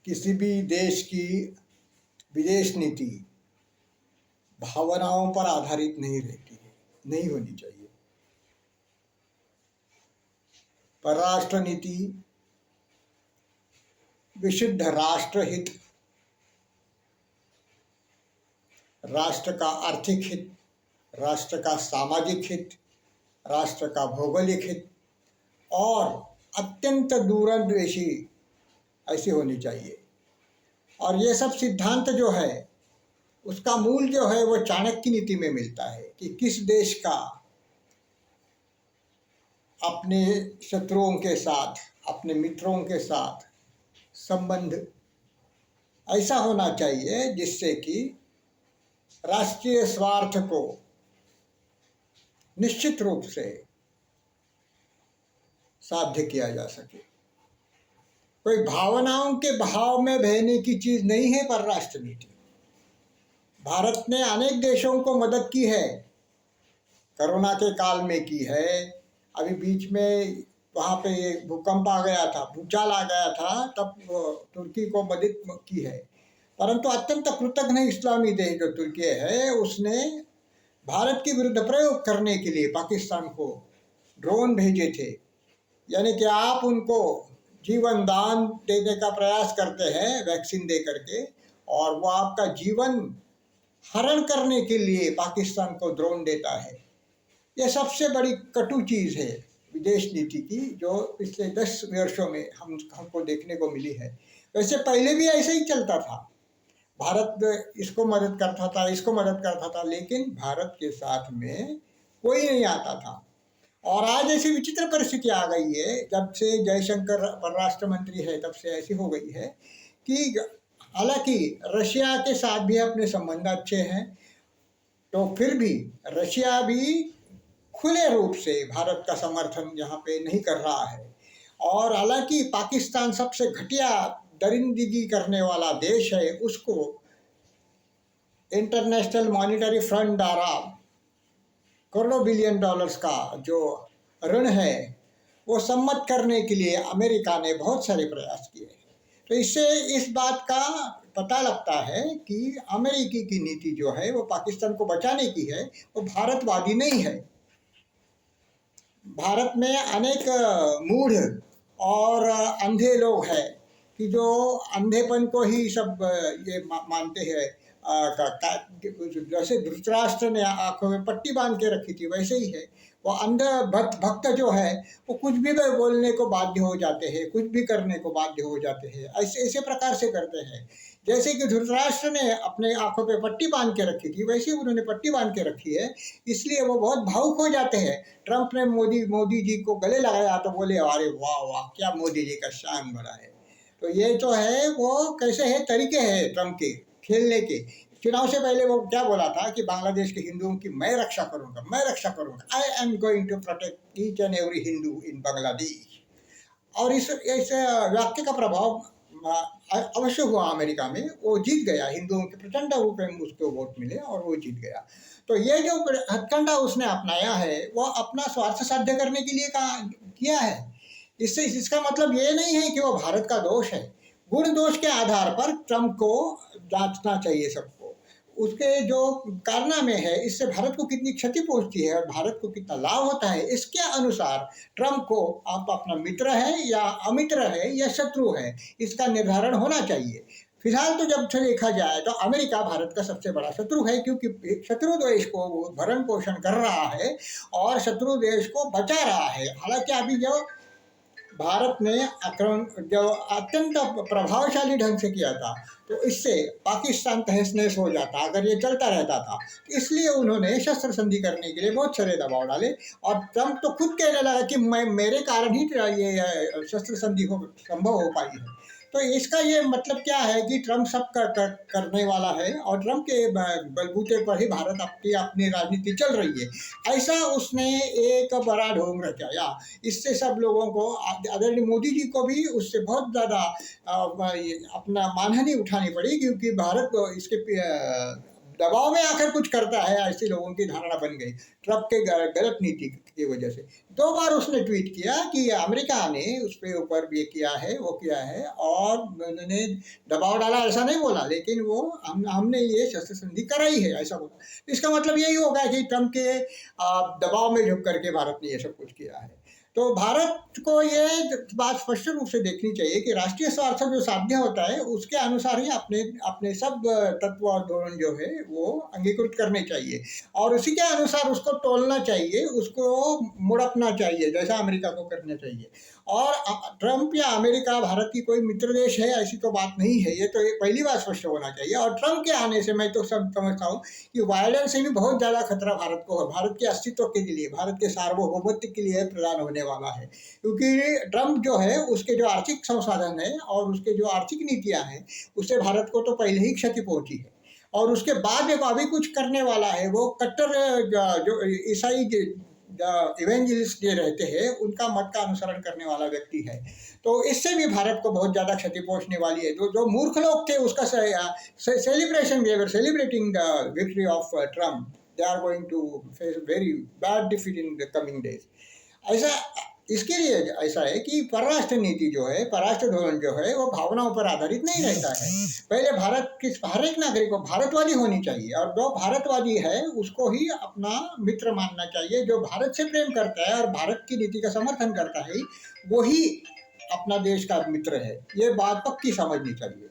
किसी भी देश की विदेश नीति भावनाओं पर आधारित नहीं रहती है, नहीं होनी चाहिए। परराष्ट्र नीति विशुद्ध राष्ट्रहित, राष्ट्र का आर्थिक हित, राष्ट्र का सामाजिक हित, राष्ट्र का भौगोलिक हित और अत्यंत दूरंदेशी ऐसी होनी चाहिए। और ये सब सिद्धांत जो है उसका मूल जो है वो चाणक्य नीति में मिलता है कि किस देश का अपने शत्रुओं के साथ, अपने मित्रों के साथ संबंध ऐसा होना चाहिए जिससे कि राष्ट्रीय स्वार्थ को निश्चित रूप से साध्य किया जा सके। कोई भावनाओं के भाव में बहने की चीज नहीं है परराष्ट्र नीति। भारत ने अनेक देशों को मदद की है, कोरोना के काल में की है। अभी बीच में वहाँ पे एक भूकंप आ गया था, भूचाल आ गया था, तब तुर्की को मदद की है। परंतु अत्यंत कृतघ्न इस्लामी देश जो तुर्की है उसने भारत के विरुद्ध प्रयोग करने के लिए पाकिस्तान को ड्रोन भेजे थे। यानी कि आप उनको जीवन दान देने का प्रयास करते हैं वैक्सीन दे करके, और वो आपका जीवन हरण करने के लिए पाकिस्तान को ड्रोन देता है। यह सबसे बड़ी कटु चीज़ है विदेश नीति की, जो पिछले 10 वर्षों में हमको देखने को मिली है। वैसे पहले भी ऐसे ही चलता था, भारत इसको मदद करता था, इसको मदद करता था, लेकिन भारत के साथ में कोई नहीं आता था। और आज ऐसी विचित्र परिस्थिति आ गई है, जब से जयशंकर परराष्ट्र मंत्री है तब से ऐसी हो गई है कि हालांकि रशिया के साथ भी अपने संबंध अच्छे हैं, तो फिर भी रशिया भी खुले रूप से भारत का समर्थन यहाँ पे नहीं कर रहा है। और हालांकि पाकिस्तान सबसे घटिया दरिंदगी करने वाला देश है, उसको इंटरनेशनल मॉनिटरी फंड द्वारा करोड़ों बिलियन डॉलर्स का जो ऋण है वो सम्मत करने के लिए अमेरिका ने बहुत सारे प्रयास किए। तो इससे इस बात का पता लगता है कि अमेरिकी की नीति जो है वो पाकिस्तान को बचाने की है, वो भारतवादी नहीं है। भारत में अनेक मूढ़ और अंधे लोग हैं कि जो अंधेपन को ही सब ये मानते हैं। जैसे धृतराष्ट्र ने आंखों में पट्टी बांध के रखी थी, वैसे ही है वो अंध भक्त जो है वो कुछ भी बोलने को बाध्य हो जाते हैं, कुछ भी करने को बाध्य हो जाते हैं। ऐसे ऐसे प्रकार से करते हैं। जैसे कि धृतराष्ट्र ने अपने आंखों पे पट्टी बांध के रखी थी, वैसे उन्होंने पट्टी बांध के रखी है, इसलिए वो बहुत भावुक हो जाते हैं। ट्रंप ने मोदी जी को गले लगाया तो बोले अरे वाह वाह क्या मोदी जी का शान बड़ा है। तो ये जो है वो कैसे है, तरीके हैं ट्रंप के खेलने के। चुनाव से पहले वो क्या बोला था कि बांग्लादेश के हिंदुओं की मैं रक्षा करूंगा, मैं रक्षा करूंगा, I am going to protect each and every Hindu in Bangladesh. और इस वाक्य का प्रभाव अवश्य हुआ अमेरिका में, वो जीत गया। हिंदुओं के प्रचंड रूप में उसको वोट मिले और वो जीत गया। तो ये जो हथकंडा उसने अपनाया है वो अपना स्वार्थ साध्य करने के लिए किया है। इससे इसका मतलब ये नहीं है कि वो भारत का दोष है। गुण दोष के आधार पर ट्रंप को जांचना चाहिए सबको, उसके जो कारनामे है इससे भारत को कितनी क्षति पहुंचती है और भारत को कितना लाभ होता है, इसके अनुसार ट्रंप को आप अपना मित्र है या अमित्र है या शत्रु है, इसका निर्धारण होना चाहिए। फिलहाल तो जब से देखा जाए तो अमेरिका भारत का सबसे बड़ा शत्रु है, क्योंकि शत्रु देश को भरण पोषण कर रहा है और शत्रु देश को बचा रहा है। हालांकि अभी जो भारत ने आक्रमण जो अत्यंत प्रभावशाली ढंग से किया था, तो इससे पाकिस्तान तहस नहस हो जाता अगर ये चलता रहता था। इसलिए उन्होंने शस्त्र संधि करने के लिए बहुत सारे दबाव डाले, और ट्रंप तो खुद कहने लगा कि मेरे कारण ही ये शस्त्र संधि संभव हो पाई है। तो इसका ये मतलब क्या है कि ट्रंप सब करने वाला है और ट्रंप के बलबूते पर ही भारत अपनी राजनीति चल रही है। ऐसा उसने एक बड़ा ढोंग रचाया। इससे सब लोगों को, आदरणीय मोदी जी को भी उससे बहुत ज़्यादा अपना मानहानि उठानी पड़ी, क्योंकि भारत को इसके दबाव में आकर कुछ करता है, ऐसे लोगों की धारणा बन गई ट्रम्प के गलत नीति की वजह से। 2 बार उसने ट्वीट किया कि अमेरिका ने उस पे ऊपर ये किया है, वो किया है, और उन्होंने दबाव डाला ऐसा नहीं बोला, लेकिन वो हमने ये शस्त्र संधि कराई है ऐसा बोला। इसका मतलब यही होगा कि ट्रम्प के दबाव में झुक करके भारत ने ये सब कुछ किया है। तो भारत को ये बात स्पष्ट रूप से देखनी चाहिए कि राष्ट्रीय स्वार्थ जो साध्य होता है उसके अनुसार ही अपने अपने सब तत्व और धोरण जो है वो अंगीकृत करने चाहिए, और उसी के अनुसार उसको तोलना चाहिए, उसको मुड़पना चाहिए, जैसा अमेरिका को करना चाहिए। और ट्रम्प या अमेरिका भारत की कोई मित्र देश है ऐसी तो बात नहीं है, ये तो पहली बात स्पष्ट होना चाहिए। और ट्रम्प के आने से मैं तो सब समझता हूँ कि वायलेंस से भी बहुत ज़्यादा खतरा भारत को है, भारत के अस्तित्व के लिए, भारत के सार्वभौमत्व के लिए प्रदान होने वाला है। क्योंकि ट्रम्प जो है उसके जो आर्थिक संसाधन है और उसके जो आर्थिक नीतियाँ हैं उससे भारत को तो पहले ही क्षति पहुंची है, और उसके बाद जो अभी कुछ करने वाला है वो कट्टर जो ईसाई इवेंजलिस्ट जो रहते हैं उनका मत का अनुसरण करने वाला व्यक्ति है। तो इससे भी भारत को बहुत ज़्यादा क्षति पहुंचने वाली है। जो जो मूर्ख लोग थे उसका celebration, they were celebrating the victory of Trump, they are going to face very bad defeat in the coming days. ऐसा इसके लिए ऐसा है कि परराष्ट्र नीति जो है, परराष्ट्र धोरण जो है वो भावनाओं पर आधारित नहीं रहता है। पहले भारत की हर एक नागरिक को भारतवादी होनी चाहिए, और जो भारतवादी है उसको ही अपना मित्र मानना चाहिए। जो भारत से प्रेम करता है और भारत की नीति का समर्थन करता है वही अपना देश का मित्र है। ये बात पक्की समझनी चाहिए।